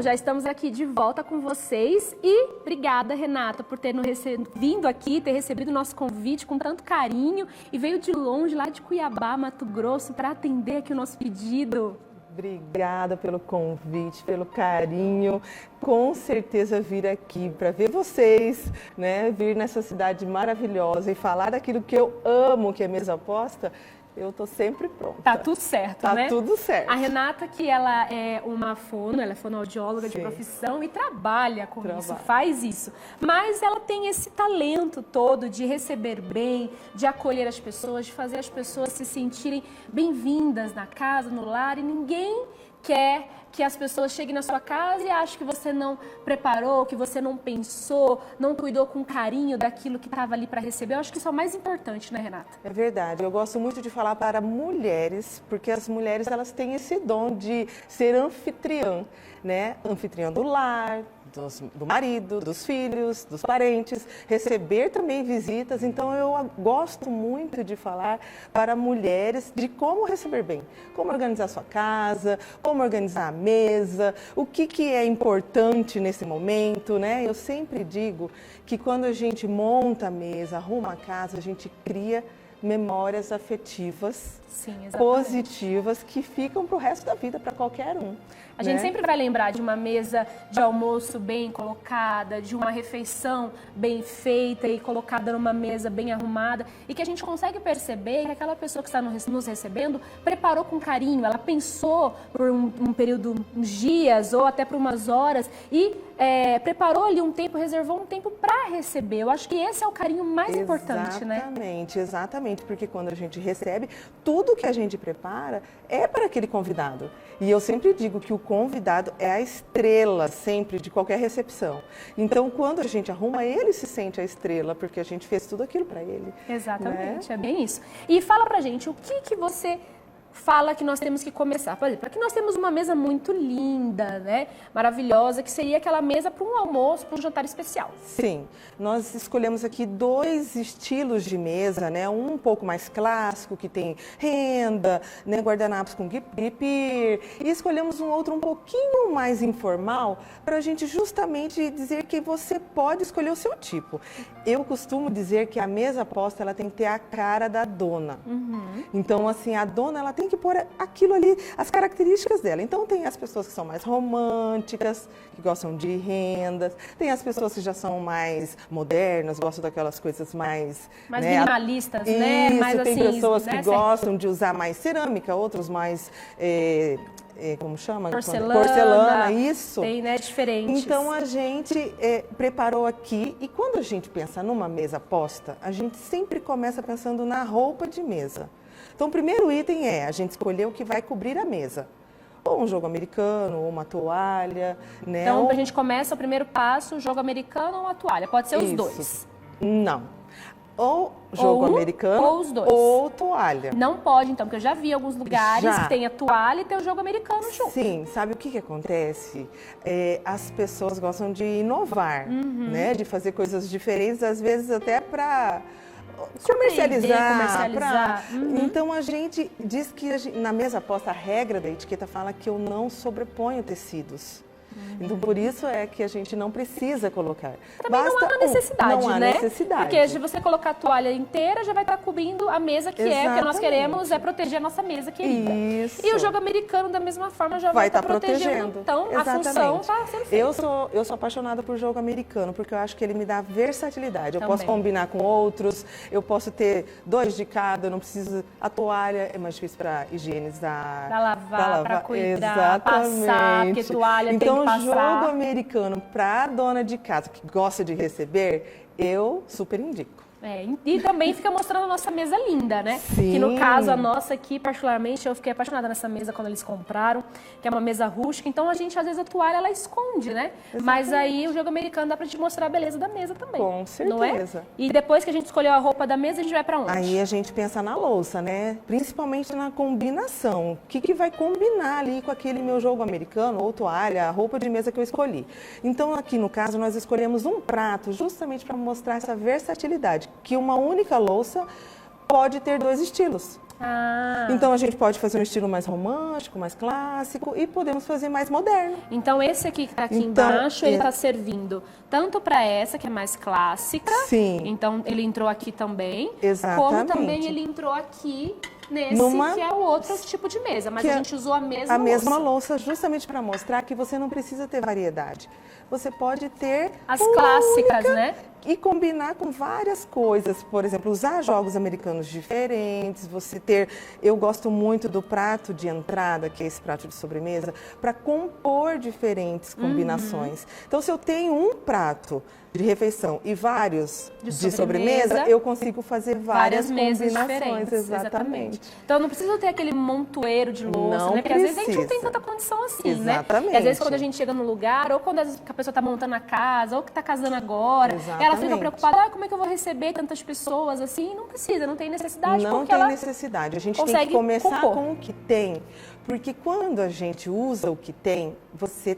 já estamos aqui de volta com vocês e obrigada, Renata, por ter vindo aqui, ter recebido o nosso convite com tanto carinho e veio de longe, lá de Cuiabá, Mato Grosso, para atender aqui o nosso pedido. Obrigada pelo convite, pelo carinho. Com certeza vir aqui para ver vocês, né? Vir nessa cidade maravilhosa e falar daquilo que eu amo, que é mesa aposta. Eu tô sempre pronta. Tá tudo certo, né? Tá tudo certo. A Renata, que ela é uma fono, ela é fonoaudióloga de profissão e trabalha com isso, faz isso. Mas ela tem esse talento todo de receber bem, de acolher as pessoas, de fazer as pessoas se sentirem bem-vindas na casa, no lar, e ninguém quer que as pessoas cheguem na sua casa e achem que você não preparou, que você não pensou, não cuidou com carinho daquilo que estava ali para receber. Eu acho que isso é o mais importante, né, Renata? É verdade. Eu gosto muito de falar para mulheres, porque as mulheres elas têm esse dom de ser anfitriã, né? Anfitriã do lar, do marido, dos filhos, dos parentes, receber também visitas. Então eu gosto muito de falar para mulheres de como receber bem, como organizar sua casa, como organizar a mesa, o que é importante nesse momento, né? Eu sempre digo que quando a gente monta a mesa, arruma a casa, a gente cria memórias afetivas, positivas, que ficam para o resto da vida, para qualquer um. A gente sempre vai lembrar de uma mesa de almoço bem colocada, de uma refeição bem feita e colocada numa mesa bem arrumada, e que a gente consegue perceber que aquela pessoa que está nos recebendo preparou com carinho, ela pensou por um período, uns dias ou até por umas horas e preparou ali um tempo, reservou um tempo para receber. Eu acho que esse é o carinho mais importante, né? Exatamente, porque quando a gente recebe, tudo que a gente prepara é para aquele convidado. E eu sempre digo que o convidado é a estrela sempre de qualquer recepção. Então, quando a gente arruma, ele se sente a estrela, porque a gente fez tudo aquilo para ele. Exatamente, né? É bem isso. E fala pra gente, o que você fala que nós temos que começar? Por exemplo, aqui nós temos uma mesa muito linda, né? Maravilhosa, que seria aquela mesa para um almoço, para um jantar especial. Sim, nós escolhemos aqui 2 estilos de mesa, né? Um pouco mais clássico, que tem renda, né? Guardanapos com guipir, e escolhemos um outro um pouquinho mais informal, para a gente justamente dizer que você pode escolher o seu tipo. Eu costumo dizer que a mesa aposta, ela tem que ter a cara da dona. Então, assim, a dona, ela tem que pôr aquilo ali, as características dela. Então, tem as pessoas que são mais românticas, que gostam de rendas, tem as pessoas que já são mais modernas, gostam daquelas coisas mais... né, minimalistas, né? Mais tem assim, pessoas que né, gostam de usar mais cerâmica, outros mais... como chama? Porcelana, isso. Tem, né, diferentes. Então, a gente preparou aqui, e quando a gente pensa numa mesa aposta, a gente sempre começa pensando na roupa de mesa. Então, o primeiro item a gente escolher o que vai cobrir a mesa. Ou um jogo americano, ou uma toalha, né? Então, a gente começa o primeiro passo, jogo americano ou uma toalha. Pode ser os dois. Não. Ou jogo americano ou os dois. Ou toalha. Não pode, então, porque eu já vi alguns lugares que tem a toalha e tem o jogo americano junto. Sim, sabe o que acontece? As pessoas gostam de inovar, né? De fazer coisas diferentes, às vezes até para comercializar. Então, a gente diz que na mesa aposta, a regra da etiqueta fala que eu não sobreponho tecidos. Então, por isso é que a gente não precisa colocar. Também não há necessidade, não há né? necessidade. Porque se você colocar a toalha inteira, já vai estar cobrindo a mesa que é, porque nós queremos proteger a nossa mesa querida. Isso. E o jogo americano, da mesma forma, já vai estar protegendo. Então, a função está sendo feita. Eu sou apaixonada por jogo americano, porque eu acho que ele me dá versatilidade. Eu posso combinar com outros, eu posso ter 2 de cada, eu não preciso... A toalha é mais difícil para higienizar. Para lavar, para cuidar, passar, porque toalha tem que passar. Então, jogo americano para a dona de casa que gosta de receber, eu super indico. E também fica mostrando a nossa mesa linda, né? Sim. Que no caso, a nossa aqui, particularmente, eu fiquei apaixonada nessa mesa quando eles compraram, que é uma mesa rústica. Então, a gente, às vezes, a toalha, ela esconde, né? Exatamente. Mas aí, o jogo americano dá pra te mostrar a beleza da mesa também. Com certeza. Não é? E depois que a gente escolheu a roupa da mesa, a gente vai pra onde? Aí, a gente pensa na louça, né? Principalmente na combinação. O que vai combinar ali com aquele meu jogo americano ou toalha, a roupa de mesa que eu escolhi. Então, aqui no caso, nós escolhemos um prato justamente para mostrar essa versatilidade, que uma única louça pode ter 2 estilos. Então a gente pode fazer um estilo mais romântico, mais clássico e podemos fazer mais moderno. Então esse aqui que tá aqui embaixo, ele tá servindo tanto para essa que é mais clássica. Sim. Então ele entrou aqui também. Exatamente. Como também ele entrou aqui nesse que é o outro tipo de mesa, mas a gente usou a mesma louça justamente para mostrar que você não precisa ter variedade. Você pode ter as clássicas, né? E combinar com várias coisas, por exemplo, usar jogos americanos diferentes, você ter... Eu gosto muito do prato de entrada, que é esse prato de sobremesa, para compor diferentes combinações. Então, se eu tenho um prato de refeição e vários de sobremesa, eu consigo fazer várias combinações. Exatamente. Então, não precisa ter aquele montoeiro de louça, né? Porque às vezes a gente não tem tanta condição assim, Exatamente. né? E às vezes quando a gente chega no lugar, ou quando a pessoa está montando a casa, ou que está casando agora, ela fica preocupada, como é que eu vou receber tantas pessoas assim? Não precisa, não tem necessidade. Não tem necessidade. A gente tem que começar com o que tem. Porque quando a gente usa o que tem, você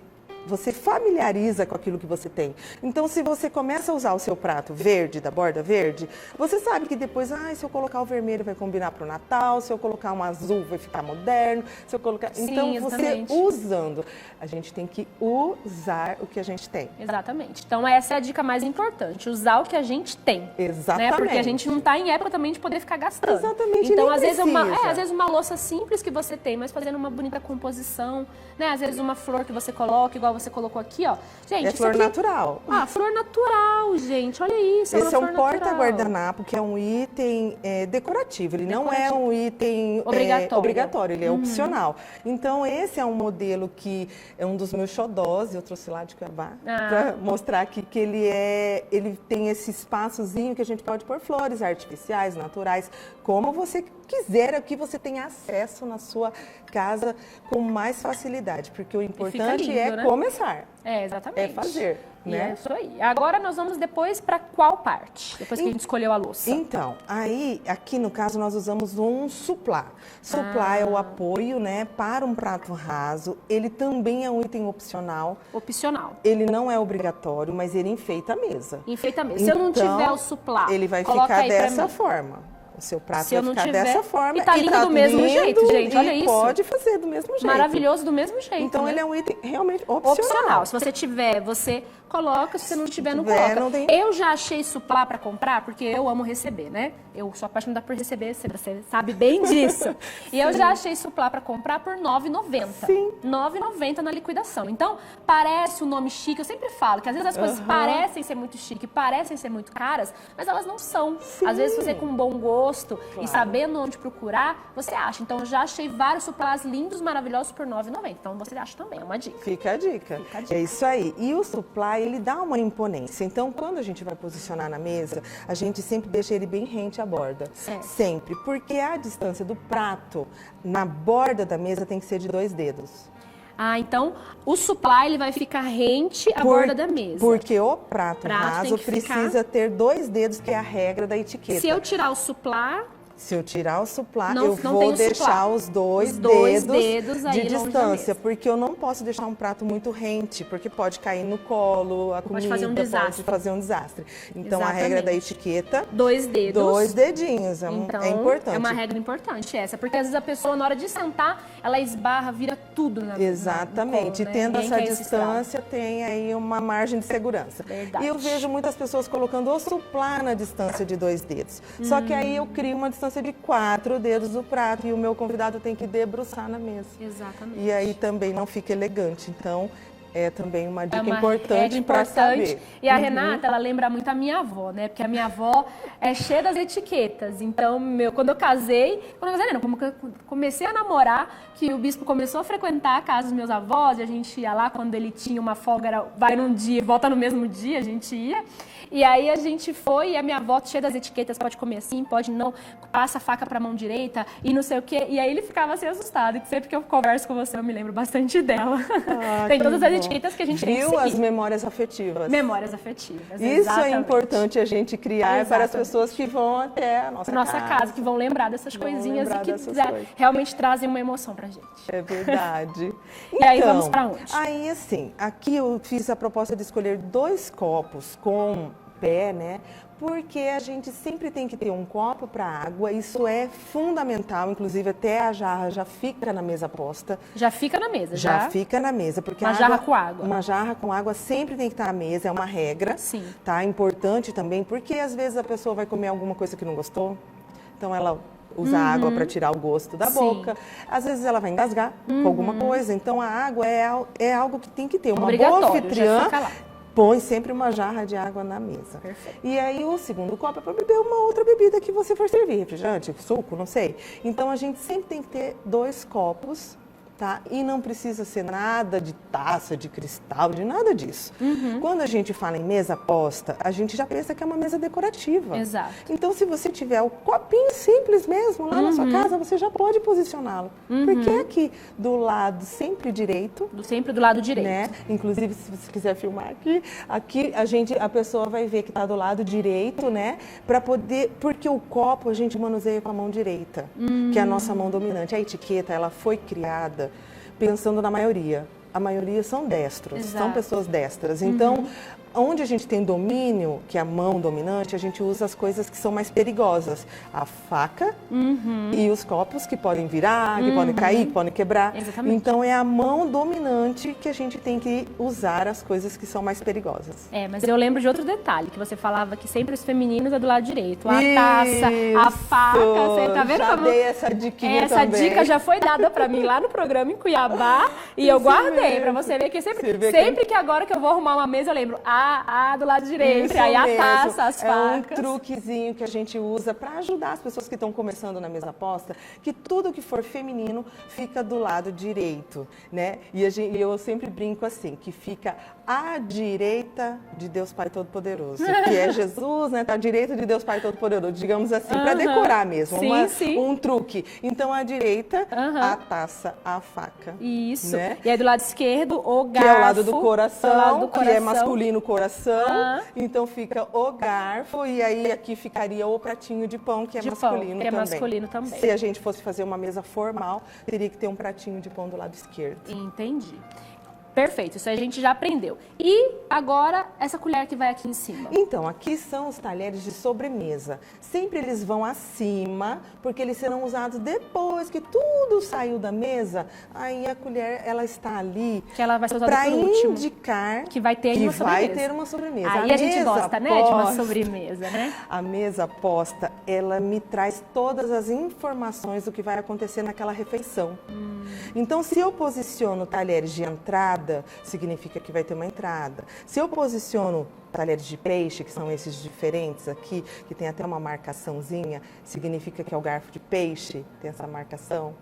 familiariza com aquilo que você tem. Então, se você começa a usar o seu prato verde, da borda verde, você sabe que depois, se eu colocar o vermelho vai combinar para o Natal, se eu colocar um azul vai ficar moderno, se eu colocar... Sim, então, exatamente. você usando, a gente tem que usar o que a gente tem. Exatamente. Então, essa é a dica mais importante, usar o que a gente tem. Exatamente. Né? Porque a gente não está em época também de poder ficar gastando. Exatamente. Então, às vezes uma louça simples que você tem, mas fazendo uma bonita composição, né? Às vezes uma flor que você coloca, igual você colocou aqui, ó. Gente, é flor natural. Flor natural, gente. Olha isso. Esse é um porta-guardanapo, que é um item decorativo. Ele não é um item obrigatório, ele é opcional. Então, esse é um modelo que é um dos meus xodós. Eu trouxe lá de Cuiabá para mostrar aqui que ele tem esse espaçozinho que a gente pode pôr flores artificiais, naturais, como você quiser, o que você tem acesso na sua casa com mais facilidade, porque o importante é começar. Exatamente. É fazer, né? É isso aí. Agora nós vamos depois para qual parte? Depois que a gente escolheu a louça. Então, aqui no caso nós usamos um suplá. Suplá é o apoio, né, para um prato raso. Ele também é um item opcional. Opcional. Ele não é obrigatório, mas ele enfeita a mesa. Enfeita a mesa. Se eu não tiver o suplá, ele vai ficar dessa forma. O seu prato vai ficar dessa forma. E tá lindo do mesmo jeito, gente. Olha isso. Pode fazer do mesmo jeito. Maravilhoso do mesmo jeito. Então, né? ele é um item realmente opcional. Se você tiver, você coloca. Se você não tiver, não coloca. Não tem... Eu já achei suplá para comprar, porque eu amo receber, né? Eu sou apaixonada por receber, você sabe bem disso. E eu já achei suplá para comprar por R$ 9,90. Sim. R$ 9,90 na liquidação. Então, parece um nome chique. Eu sempre falo que às vezes as coisas parecem ser muito chique, parecem ser muito caras, mas elas não são. Sim. Às vezes você com bom gosto e sabendo onde procurar, você acha. Então, eu já achei vários suplás lindos, maravilhosos por R$ 9,90. Então, você acha também, é uma dica. Fica a dica. É isso aí. E o suplá, ele dá uma imponência. Então, quando a gente vai posicionar na mesa, a gente sempre deixa ele bem rente à borda. Sempre. Porque a distância do prato na borda da mesa tem que ser de 2 dedos. Então o suplá ele vai ficar rente à borda da mesa. Porque o prato raso precisa ter 2 dedos, que é a regra da etiqueta. Se eu tirar o suplá... Se eu tirar o suplá, eu vou deixar os dois dedos de distância, porque eu não posso deixar um prato muito rente, porque pode cair no colo, a comida pode fazer um desastre. Então, a regra da etiqueta... 2 dedos. 2 dedinhos, então, é importante. É uma regra importante essa, porque às vezes a pessoa, na hora de sentar, ela esbarra, vira tudo na Exatamente. No colo, e tendo essa distância, tem aí uma margem de segurança. Verdade. E eu vejo muitas pessoas colocando o suplá na distância de 2 dedos. Só que aí eu crio uma distância de 4 dedos do prato e o meu convidado tem que debruçar na mesa. Exatamente. E aí também não fica elegante. Então, é também uma dica importante para saber. E a Renata, ela lembra muito a minha avó, né? Porque a minha avó é cheia das etiquetas. Então, quando eu comecei a namorar, que o bispo começou a frequentar a casa dos meus avós, e a gente ia lá quando ele tinha uma folga, vai num dia, volta no mesmo dia, a gente ia. E aí a gente foi, e a minha avó cheia das etiquetas, pode comer assim, pode não, passa a faca pra mão direita e não sei o quê. E aí ele ficava assim assustado. E sempre que eu converso com você, eu me lembro bastante dela. Tem todas as etiquetas que a gente tem que seguir. As memórias afetivas. Memórias afetivas, Isso é importante a gente criar para as pessoas que vão até a nossa casa. Que vão lembrar dessas coisinhas e que realmente trazem uma emoção pra gente. É verdade. E aí vamos pra onde? Aí assim, aqui eu fiz a proposta de escolher 2 copos com pé, né? Porque a gente sempre tem que ter um copo para água, isso é fundamental, inclusive até a jarra já fica na mesa posta. Já fica na mesa, já fica na mesa, porque uma jarra com água. Uma jarra com água sempre tem que estar na mesa, é uma regra. Sim. Tá? Importante também, porque às vezes a pessoa vai comer alguma coisa que não gostou, então ela usa água para tirar o gosto da boca. Às vezes ela vai engasgar com alguma coisa, então a água é algo que tem que ter. Uma boa anfitriã põe sempre uma jarra de água na mesa. Perfeito. E aí o segundo copo é para beber uma outra bebida que você for servir, refrigerante, suco, não sei. Então a gente sempre tem que ter 2 copos, tá? E não precisa ser nada de taça, de cristal, de nada disso. Quando a gente fala em mesa posta, a gente já pensa que é uma mesa decorativa. Exato. Então, se você tiver o copinho simples mesmo lá na sua casa, você já pode posicioná-lo. Porque aqui do lado sempre direito. Sempre do lado direito. Né? Inclusive, se você quiser filmar aqui a pessoa vai ver que está do lado direito, né? Para poder, porque o copo a gente manuseia com a mão direita, que é a nossa mão dominante. A etiqueta, ela foi criada pensando na maioria. A maioria são destros, são pessoas destras. Então, onde a gente tem domínio, que é a mão dominante, a gente usa as coisas que são mais perigosas. A faca e os copos que podem virar, que podem cair, que podem quebrar. Exatamente. Então, é a mão dominante que a gente tem que usar as coisas que são mais perigosas. Mas eu lembro de outro detalhe, que você falava que sempre os femininos é do lado direito. A taça, a faca, você tá vendo já como... dei essa diquinha Essa também. dica já foi dada pra mim lá no programa em Cuiabá e eu guardei pra você ver que sempre que agora que eu vou arrumar uma mesa eu lembro do lado direito, Isso aí a mesmo. taça, as facas. É um truquezinho que a gente usa para ajudar as pessoas que estão começando na mesa posta, que tudo que for feminino fica do lado direito, né? E eu sempre brinco assim, que fica à direita de Deus Pai Todo-Poderoso, que é Jesus, né? Tá à direita de Deus Pai Todo-Poderoso, digamos assim, para decorar mesmo, um truque. Então, à direita, a taça, a faca. Isso. Né? E aí do lado esquerdo, o garfo. Que é o lado do coração, que é masculino coração. Então fica o garfo e aí aqui ficaria o pratinho de pão, que é masculino também. Masculino também. Se a gente fosse fazer uma mesa formal, teria que ter um pratinho de pão do lado esquerdo. Entendi. Perfeito, isso a gente já aprendeu. E agora, essa colher que vai aqui em cima? Então, aqui são os talheres de sobremesa. Sempre eles vão acima, porque eles serão usados depois que tudo saiu da mesa. Aí a colher, ela está ali que ela vai ser usada para por último, indicar que vai ter uma sobremesa. Aí a gente gosta, né, de uma sobremesa, né? A mesa posta, ela me traz todas as informações do que vai acontecer naquela refeição. Então, se eu posiciono talheres de entrada, significa que vai ter uma entrada. Se eu posiciono talheres de peixe, que são esses diferentes aqui, que tem até uma marcaçãozinha, significa que é o garfo de peixe, tem essa marcação,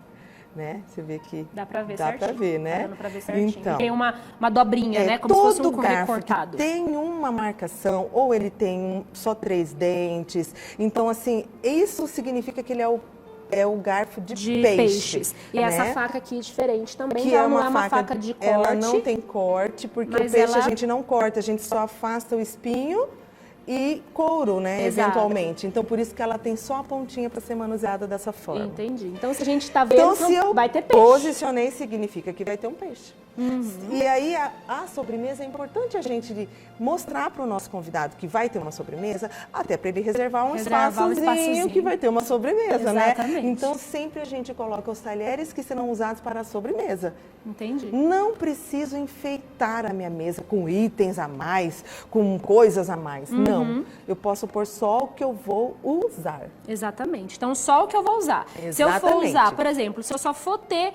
né? Você vê que dá pra ver certinho. Dá pra ver, né? Tá dando pra ver certinho. Então, tem uma dobrinha, né? Como todo se fosse um garfo recortado. Que tem uma marcação, ou ele tem só 3 dentes. Então, assim, isso significa que ele é o garfo de peixes. E essa faca aqui é diferente também, que ela não é uma faca de corte. Ela não tem corte, porque o peixe a gente não corta, a gente só afasta o espinho e couro, né, eventualmente. Então, por isso que ela tem só a pontinha para ser manuseada dessa forma. Entendi. Então, se a gente está vendo, se eu vai ter peixe. Posicionei, significa que vai ter um peixe. E aí, a sobremesa, é importante a gente mostrar para o nosso convidado que vai ter uma sobremesa, até para ele reservar um espaçozinho que vai ter uma sobremesa, Exatamente. né? Então, sempre a gente coloca os talheres que serão usados para a sobremesa. Entendi. Não preciso enfeitar a minha mesa com itens a mais, com coisas a mais. Não. Eu posso pôr só o que eu vou usar. Exatamente. Então, só o que eu vou usar. Exatamente. Se eu for usar, por exemplo, se eu só for ter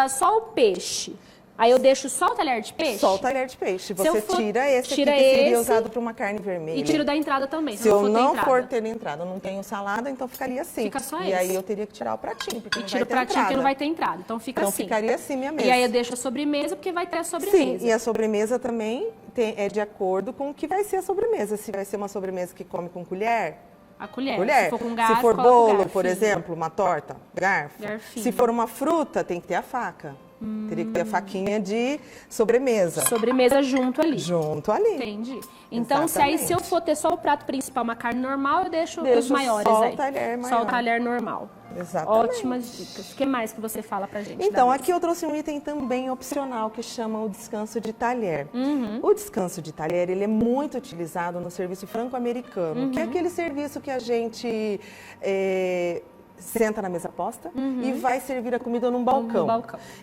só o peixe, aí eu deixo só o talher de peixe? Só o talher de peixe. Você tira esse aqui que seria usado para uma carne vermelha. E tiro da entrada também. Se eu não for ter entrada, eu não tenho salada, então ficaria assim. Fica só esse. E aí eu teria que tirar o pratinho, porque não vai ter entrada. E tiro o pratinho que não vai ter entrada. Então fica assim. Então ficaria assim minha mesa. E aí eu deixo a sobremesa, porque vai ter a sobremesa. Sim, e a sobremesa também é de acordo com o que vai ser a sobremesa. Se vai ser uma sobremesa que come com colher... A colher. Se for com garfo, se for bolo, por exemplo, uma torta, garfo. Garfinho. Se for uma fruta, tem que ter a faca. Teria que ter a faquinha de sobremesa. Sobremesa junto ali. Junto ali. Entendi. Então, se eu for ter só o prato principal, uma carne normal, eu deixo os maiores só aí. O talher maior. Só o talher normal. Exatamente. Ótimas dicas. O que mais que você fala pra gente? Então, aqui eu trouxe um item também opcional que chama o descanso de talher. O descanso de talher, ele é muito utilizado no serviço franco-americano, que é aquele serviço que a gente senta na mesa posta e vai servir a comida num balcão.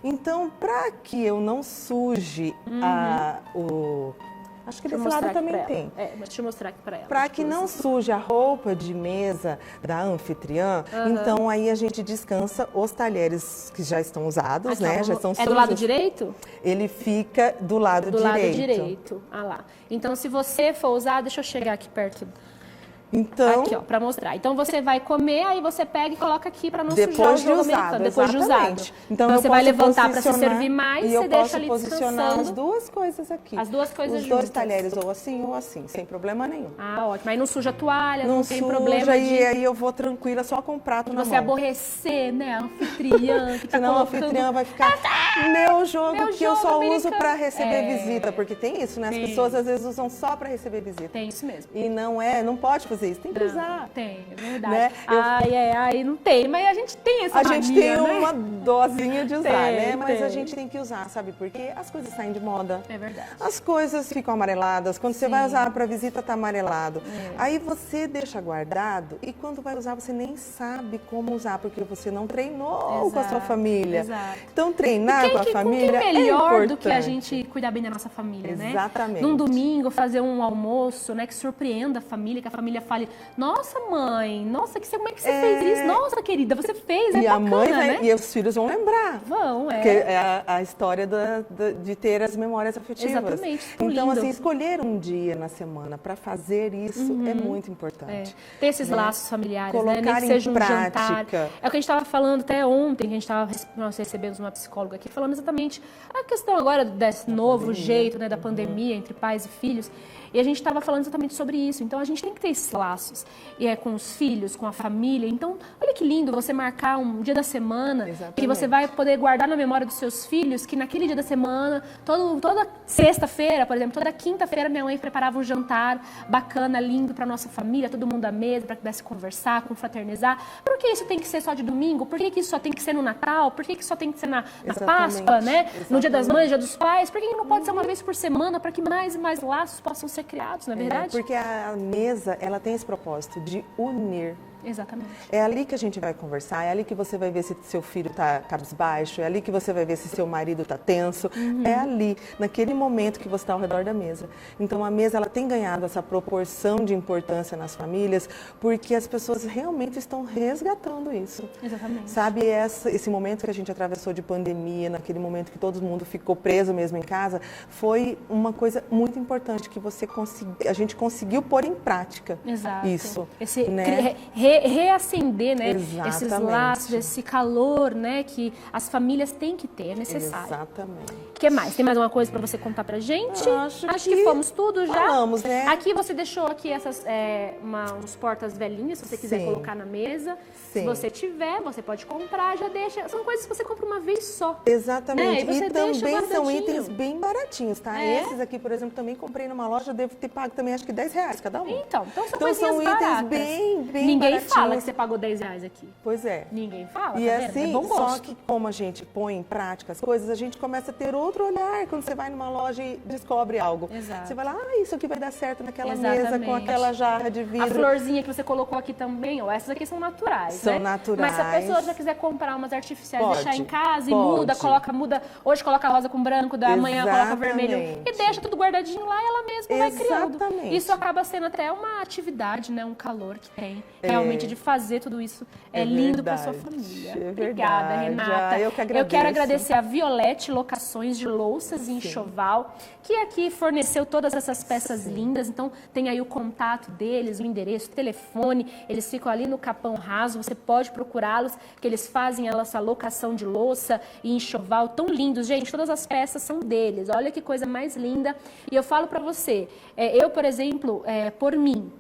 Então, para que eu não suje Acho que desse lado também tem. Deixa eu mostrar aqui para ela. Para que não suje a roupa de mesa da anfitriã, então aí a gente descansa os talheres que já estão usados, né? Já estão sujos. É do lado direito? Ele fica do lado direito. Do lado direito. Ah lá. Então, se você for usar, deixa eu chegar aqui perto. Então, aqui, ó, para mostrar. Então você vai comer, aí você pega e coloca aqui para não depois sujar o de usado, depois de usado. Então você vai levantar para se servir mais, e você deixa ali posicionar descansando. as duas coisas aqui. As duas coisas juntas. Os dois talheres, ou assim, sem problema nenhum. Ah, ótimo. Aí não suja a toalha, não tem suja, problema e aí eu vou tranquila só com o prato na mão. Você aborrecer, né, a anfitriã que tá senão a anfitriã vai ficar meu jogo que eu só uso para receber visita, porque tem isso, né? As pessoas às vezes usam só para receber visita. Tem isso mesmo. E não pode fazer isso, tem que usar. Tem, é verdade. Né? Aí não tem, mas a gente tem essa mania, gente tem né? uma dosinha de usar, né? Mas a gente tem que usar, sabe por quê? As coisas saem de moda. É verdade. As coisas ficam amareladas. Quando você vai usar para visita, tá amarelado. Aí você deixa guardado e quando vai usar, você nem sabe como usar, porque você não treinou com a sua família. Exato. Então, treinar com a família é melhor importante do que a gente cuidar bem da nossa família, né? Exatamente. Num domingo, fazer um almoço, né, que surpreenda a família, que a família fale, nossa, mãe, nossa, como é que você fez isso? Nossa, querida, você fez, e bacana, a mãe né? E os filhos vão lembrar. Vão, Porque é a história de ter as memórias afetivas. Exatamente. Então, lindo. assim, escolher um dia na semana para fazer isso é muito importante. Ter esses laços familiares, colocar né? Nem que seja em um prática. jantar. É o que a gente estava falando até ontem, que nós recebemos uma psicóloga aqui, falando exatamente a questão agora desse novo jeito, né, da pandemia entre pais e filhos. E a gente estava falando exatamente sobre isso. Então, a gente tem que ter esses laços com os filhos, com a família. Então, olha que lindo você marcar um dia da semana que você vai poder guardar na memória dos seus filhos que naquele dia da semana, toda sexta-feira, por exemplo, toda quinta-feira minha mãe preparava um jantar bacana, lindo para nossa família, todo mundo à mesa, para que pudesse conversar, confraternizar. Por que isso tem que ser só de domingo? Por que isso só tem que ser no Natal? Por que isso só tem que ser na Páscoa, né? No Dia das Mães, Dia dos Pais? Por que não pode ser uma vez por semana para que mais e mais laços possam ser criados, não é verdade? Porque a mesa, ela tem esse propósito de unir. Exatamente. É ali que a gente vai conversar, é ali que você vai ver se seu filho está cabisbaixo, é ali que você vai ver se seu marido está tenso, é ali, naquele momento que você está ao redor da mesa. Então a mesa, ela tem ganhado essa proporção de importância nas famílias, porque as pessoas realmente estão resgatando isso. Exatamente. Sabe, esse momento que a gente atravessou de pandemia, naquele momento que todo mundo ficou preso mesmo em casa, foi uma coisa muito importante que a gente conseguiu pôr em prática. Exato. Isso. Né? Reacender, né, esses laços, esse calor, né, que as famílias têm que ter, é necessário. Exatamente. O que mais? Tem mais uma coisa para você contar pra gente? Acho que fomos tudo já. Falamos, né? Aqui você deixou aqui essas uns portas velhinhas, se você quiser colocar na mesa. Sim. Se você tiver, você pode comprar, já deixa. São coisas que você compra uma vez só. Exatamente. Né? E também são itens bem baratinhos, tá? Esses aqui, por exemplo, também comprei numa loja, devo ter pago também acho que R$10 cada um. Então são itens bem Ninguém baratinhos. fala que você pagou R$10 aqui. Pois é. Ninguém fala, e tá assim, é bom gosto. só que como a gente põe em prática as coisas, a gente começa a ter outro olhar quando você vai numa loja e descobre algo. Exato. Você vai lá, isso aqui vai dar certo naquela mesa com aquela jarra de vidro. A florzinha que você colocou aqui também, essas aqui são naturais, São né? naturais. Mas se a pessoa já quiser comprar umas artificiais, deixar em casa e muda, hoje coloca rosa com branco, amanhã coloca vermelho e deixa tudo guardadinho lá e ela mesma vai criando. Isso acaba sendo até uma atividade, né? Um calor que tem realmente de fazer tudo isso. É lindo para sua família. Obrigada, Renata. Eu que agradeço. Eu quero agradecer a Violete Locações de Louças e Enxoval, que aqui forneceu todas essas peças lindas. Então, tem aí o contato deles, o endereço, o telefone. Eles ficam ali no Capão Raso. Você pode procurá-los, que eles fazem essa locação de louça e enxoval tão lindos. Gente, todas as peças são deles. Olha que coisa mais linda. E eu falo para você, eu, por exemplo, por mim,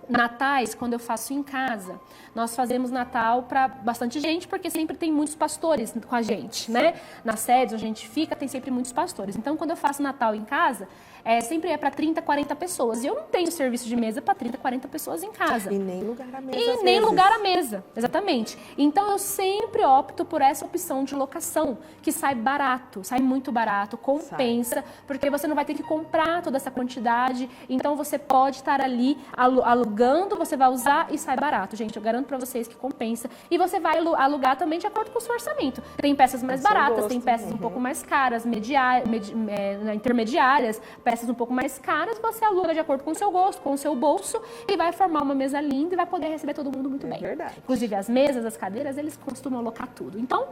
Natais, quando eu faço em casa, nós fazemos Natal para bastante gente, porque sempre tem muitos pastores com a gente, né? Nas sedes onde a gente fica, tem sempre muitos pastores. Então, quando eu faço Natal em casa, sempre é para 30, 40 pessoas. E eu não tenho serviço de mesa para 30, 40 pessoas em casa. E nem lugar à mesa. E nem lugar à mesa, exatamente. Então, eu sempre opto por essa opção de locação, que sai barato, sai muito barato, compensa, porque você não vai ter que comprar toda essa quantidade. Então, você pode estar ali alugando, você vai usar e sai barato. Gente, eu garanto para vocês que compensa. E você vai alugar também de acordo com o seu orçamento. Tem peças mais baratas, tem peças um pouco mais caras, intermediárias, peças um pouco mais caras, você aluga de acordo com o seu gosto, com o seu bolso, e vai formar uma mesa linda e vai poder receber todo mundo muito bem. Verdade. Inclusive as mesas, as cadeiras, eles costumam alocar tudo. Então,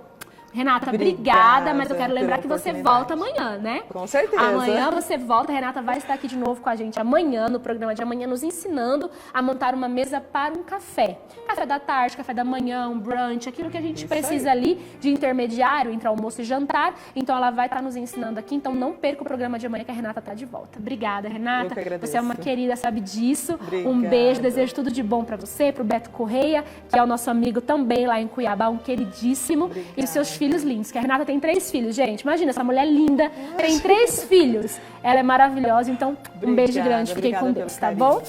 Renata, obrigada, mas eu quero lembrar que você volta amanhã, né? Com certeza. Amanhã você volta, a Renata vai estar aqui de novo com a gente amanhã, no programa de amanhã, nos ensinando a montar uma mesa para um café. Café da tarde, café da manhã, um brunch, aquilo que a gente precisa ali de intermediário entre almoço e jantar. Então ela vai estar nos ensinando aqui, então não perca o programa de amanhã que a Renata está de volta. Obrigada, Renata. Eu que agradeço. Você é uma querida, sabe disso. Obrigada. Um beijo, desejo tudo de bom para você, para o Beto Correia, que é o nosso amigo também lá em Cuiabá, um queridíssimo. Obrigada. E os seus filhos lindos, que a Renata tem 3 filhos, gente. Imagina, essa mulher linda, tem 3 filhos. Ela é maravilhosa, então um beijo grande. Fiquem com Deus, tá bom?